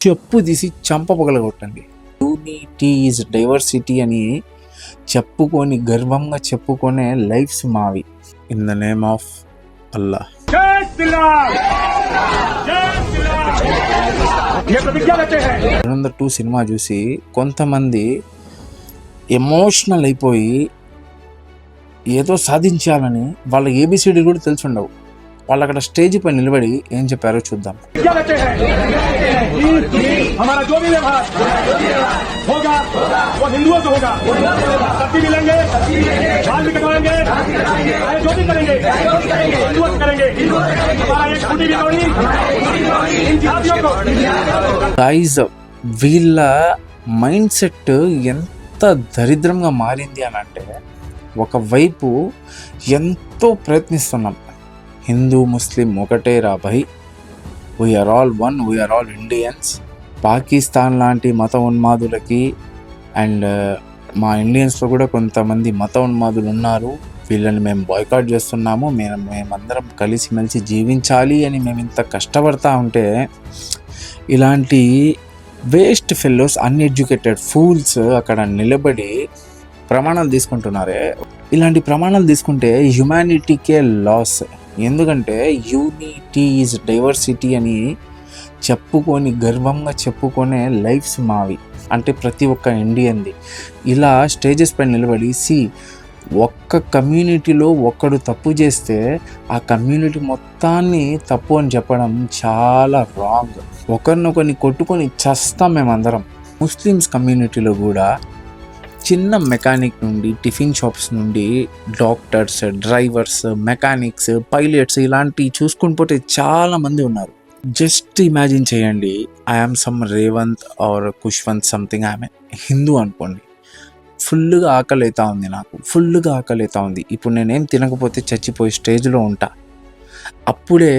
చెప్పు తీసి చంప పగలగొట్టండి. యూనిటీ ఈజ్ డైవర్సిటీ అని చెప్పుకొని గర్వంగా చెప్పుకునే లైఫ్స్ మావి. In the name of Allah. 2 cinema చూసి కొంతమంది ఎమోషనల్ అయిపోయి ఏదో సాధించాలని వాళ్ళ ఏబిసిడి కూడా తెలిసి ఉండవు. వాళ్ళు అక్కడ స్టేజ్ పై నిలబడి ఏం చెప్పారో చూద్దాం. గైస్, వీళ్ళ మైండ్ సెట్ ఎంత దరిద్రంగా మారింది అని అంటే, ఒకవైపు ఎంతో ప్రయత్నిస్తున్నాం, హిందూ ముస్లిం ఒకటే రా భయ్, we're all one, we're all Indians. Pakistan లాంటి మత ఉన్మాదులకి అండ్ మా ఇండియన్స్లో కూడా కొంతమంది మత ఉన్మాదులు ఉన్నారు, వీళ్ళని మేము బాయ్కాట్ చేస్తున్నాము, మేమందరం కలిసిమెలిసి జీవించాలి అని మేము ఇంత కష్టపడతా ఉంటే, ఇలాంటి వేస్ట్ ఫెల్లోస్, అన్ఎడ్యుకేటెడ్ ఫూల్స్ అక్కడ నిలబడి ప్రమాణాలు తీసుకుంటున్నారే. ఇలాంటి ప్రమాణాలు తీసుకుంటే హ్యుమానిటీకే లాస్. ఎందుకంటే యూనిటీ ఈజ్ డైవర్సిటీ అని చెప్పుకొని గర్వంగా చెప్పుకునే లైఫ్స్ మావి, అంటే ప్రతి ఒక్క ఇండియన్ది. ఇలా స్టేజెస్ పైన నిలబడి ఒక్క కమ్యూనిటీలో ఒక్కడు తప్పు చేస్తే ఆ కమ్యూనిటీ మొత్తాన్ని తప్పు అని చెప్పడం చాలా రాంగ్. ఒకరినొకరిని కొట్టుకొని చస్తాం మేమందరం. ముస్లిమ్స్ కమ్యూనిటీలో కూడా చిన్న మెకానిక్ నుండి, టిఫిన్ షాప్స్ నుండి, డాక్టర్స్, డ్రైవర్స్, మెకానిక్స్, పైలట్స్ ఇలాంటివి చూసుకుని పోతే చాలామంది ఉన్నారు. జస్ట్ ఇమాజిన్ చేయండి, I'm some Revanth or Kushwanth something, ఆమె హిందూ అనుకోండి, ఫుల్గా ఆకలి అవుతా ఉంది, నాకు ఫుల్గా ఆకలి అవుతా ఉంది, ఇప్పుడు నేనేం తినకపోతే చచ్చిపోయే స్టేజ్లో ఉంటా. అప్పుడే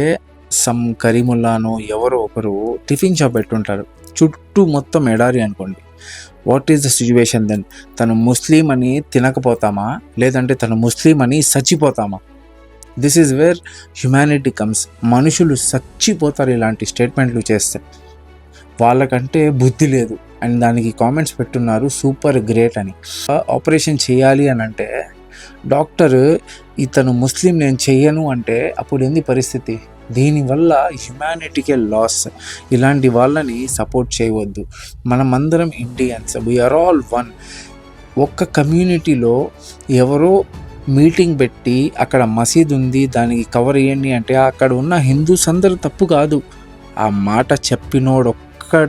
సమ్ కరీముల్లానో ఎవరో ఒకరు టిఫిన్ షాప్ పెట్టుంటారు, చుట్టూ మొత్తం ఎడారి అనుకోండి. What is the situation then? తను ముస్లిం అని తినకపోతామా, లేదంటే తను ముస్లిం అని చచ్చిపోతామా? This is where humanity comes. మనుషులు చచ్చిపోతారు ఇలాంటి స్టేట్మెంట్లు చేస్తే. వాళ్ళకంటే బుద్ధి లేదు. అండ్ దానికి కామెంట్స్ పెట్టున్నారు సూపర్ గ్రేట్ అని. ఆపరేషన్ చేయాలి అని అంటే డాక్టర్ ఇతను ముస్లిం నేను చెయ్యను అంటే అప్పుడు ఏంది పరిస్థితి? దీనివల్ల హ్యుమానిటీకే లాస్. ఇలాంటి వాళ్ళని సపోర్ట్ చేయవద్దు. మనమందరం ఇండియన్స్, వీఆర్ ఆల్ వన్. ఒక్క కమ్యూనిటీలో ఎవరో మీటింగ్ పెట్టి అక్కడ మసీద్ ఉంది దానికి కవర్ చేయండి అంటే అక్కడ ఉన్న హిందూస్ అందరూ తప్పు కాదు. ఆ మాట చెప్పినోడు ఒక్కడి